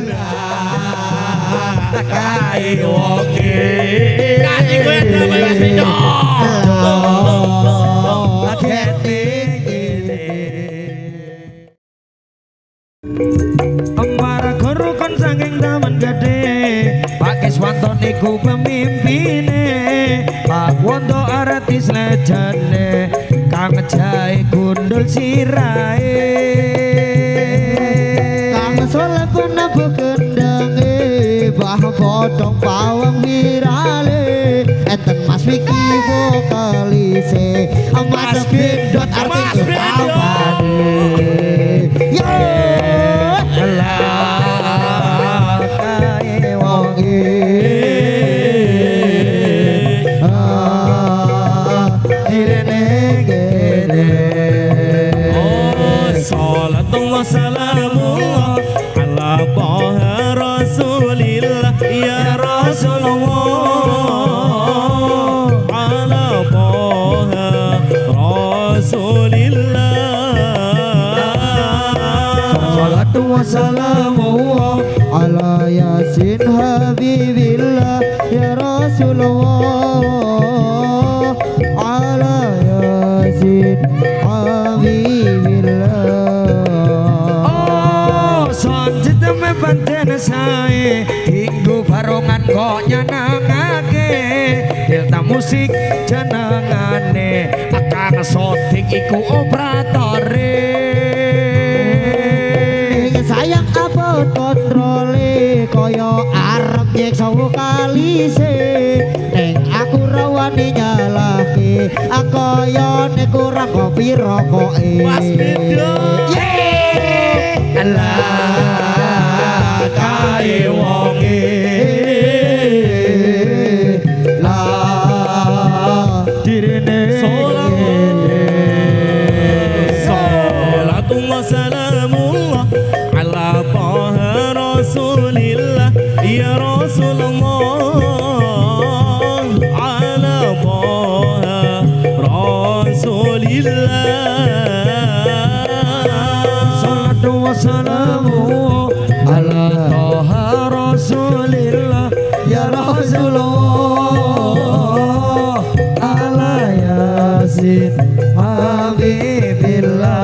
lah kae wong iki kowe drama beda Para guru kon sanging taman gede Pak Kiswanto niku pemimpine Pak Wondo artis lejane Kang Jae gundul sirahe Kang Soleh penabuh kendange Bah bodong pawang virale Enten Mas Wiki vokalise Mas Bindot artis utamane lah kae wong Salatullah salamullah ala Taha Rasulillah ya Rasulullah ala Taha Rasulillah Salatu wassalamu ala Yasin Habibillah ya Rasulullah ala Yasin Habibillah Teme banten sae hinggu barongan kok nyenengake delta musik jenengane akang sotik iku operatore sayang abot kontrole kaya arep nyeksa vokalise ning aku rawani nyalahke kaya nek kurang kopi rokoke Mas Bindot lah kae wong lah direne salatullah salamullah ala Taha Rasulillah ya Rasulullah ala Taha Rasulillah wassalamu ala Taha Rasulillah ya Rasulullah ala Yasin Habibillah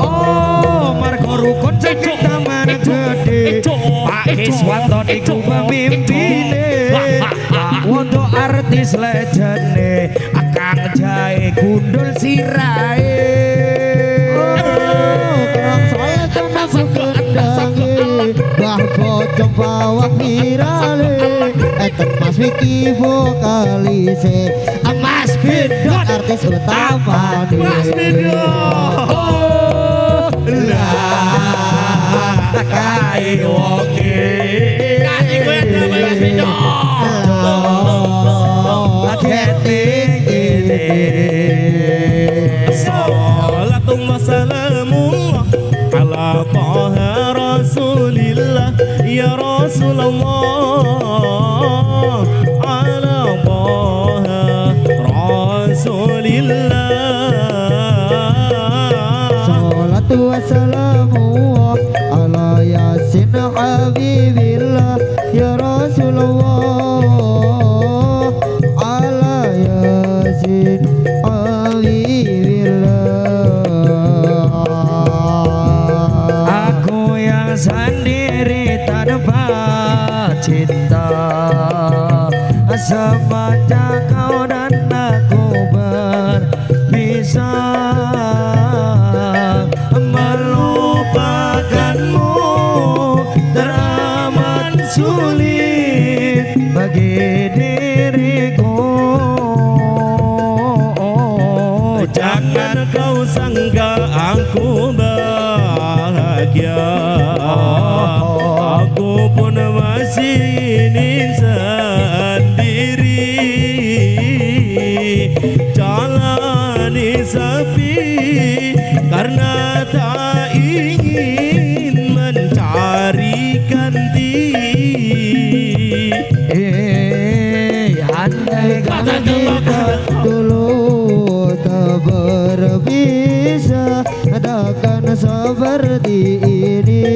oh margo rukun cekik taman gede Pak Kiswanto niku pemimpine Pak Wondo artis lejane akang Jae gundul sirahe bah bodong pawang virale enten Mas Wiki vokalise Mas Bindot artis utamane Mas Bindot lah kae wong iki kowe drama Mas Bindot salatullah salamullah ala Taha Rasulillah ya Rasulullah ala Taha Rasulillah salatu wassalamu ala Yasin Habibillah ya Rasulullah ala Yasin sendiri tanpa cinta semenjak kau dan aku berpisah melupakanmu teramat sulit bagi diriku jangan kau sangka aku bahagia aku pun masih ingin sendiri jalani sepi karena tak ingin mencari ganti andai kata kita dulu tak berpisah takkan seperti ini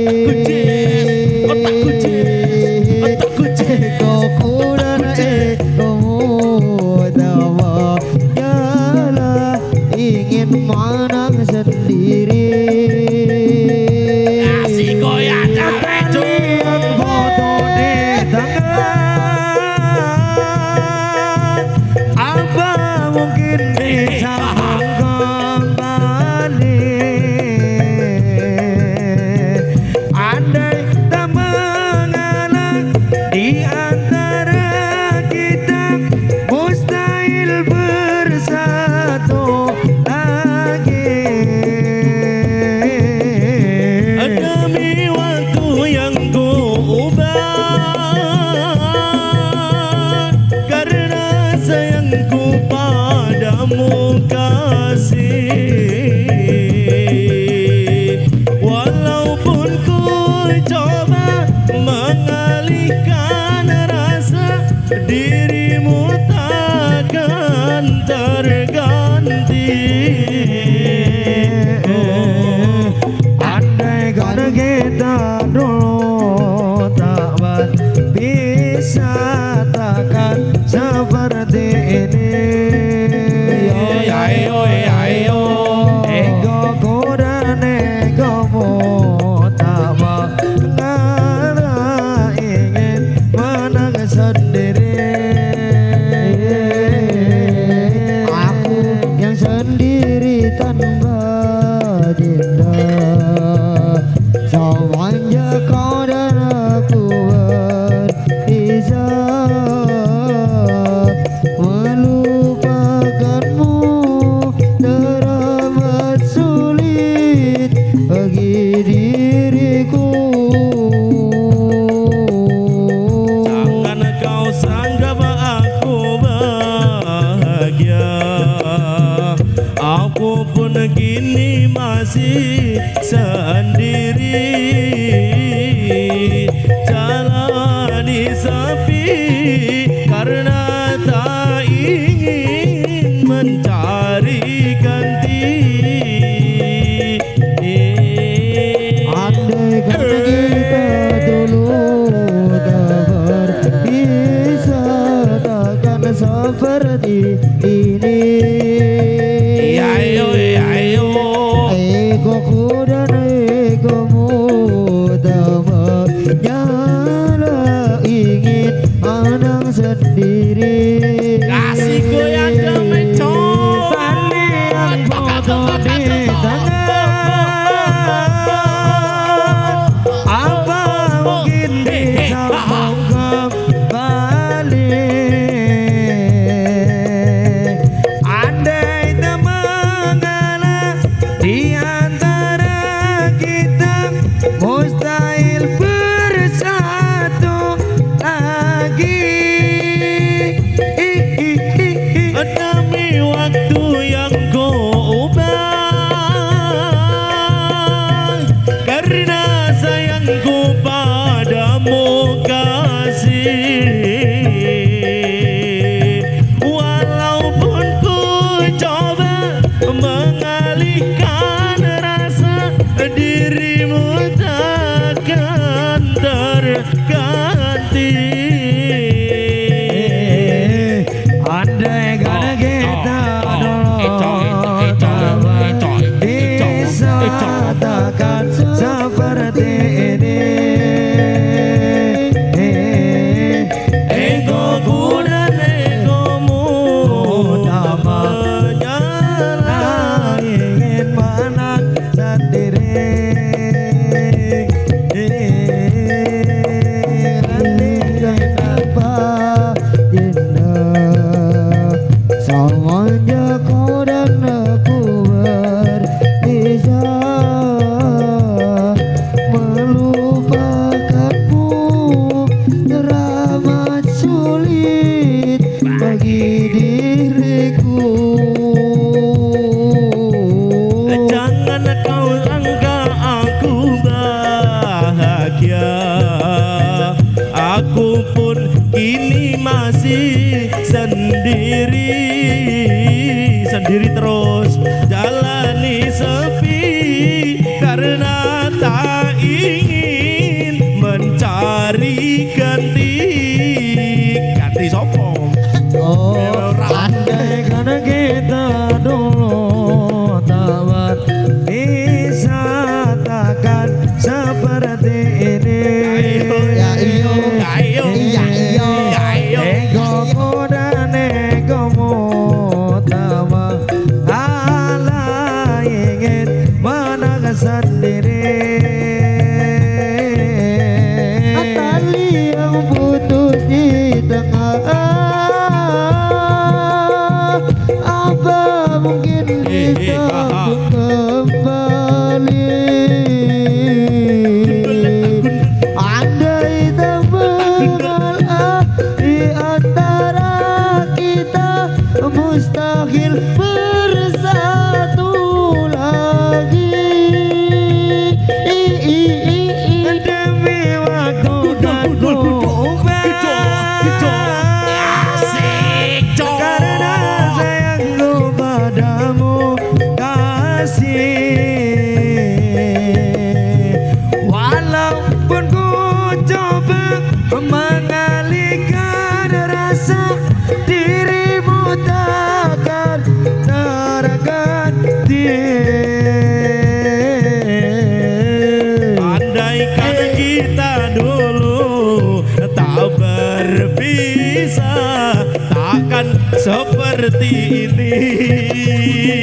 coba mengalihkan rasa, dirimu takkan terganti. Andai kata kita dulu tak bisa, takkan seperti ini. Egoku dan egomu tak mengenal, ingin menang sendiri. Aku yang sendiri tanpa cinta, semuanya kau dan aku berpisah. Melupakanmu teramat sulit bagi diriku. Jangan kau sanggap aku bahagia, aku pun kini masih sendiri. Jalani sepi karena tak ingin mencari ganti. Andai kata kita dulu tak berpisah, takkan seperti ini. Egoku dan egomu tak menyala, ingin menang sendiri. Kasih goyang demecok, Talian foto di tangan, apa mungkin bisa kembali? Andai tak mengalah di antara kita, mustahil bersatu lagi. demi waktu yang kau ubah, karena sayangku padamu kasih. Walaupun ku coba mengalihkan rasa, dirimu takkan terganti. Andai kata kita dulu tak bisa, takkan seperti ini. Egoku dan egomu tak menyala, ingin menang sendiri. Tanpa cinta, semuanya kau dan aku berpisah. Melupakanmu teramat sulit bagi diriku. Jangan kau sangka aku bahagia, aku pun kini masih sendiri. Sendiri terus jalani sepi, karena tak ingin mencari ganti. Ganti sopo? Oh, Andai kata kita dulu tak bisa, takkan seperti ini. seperti ini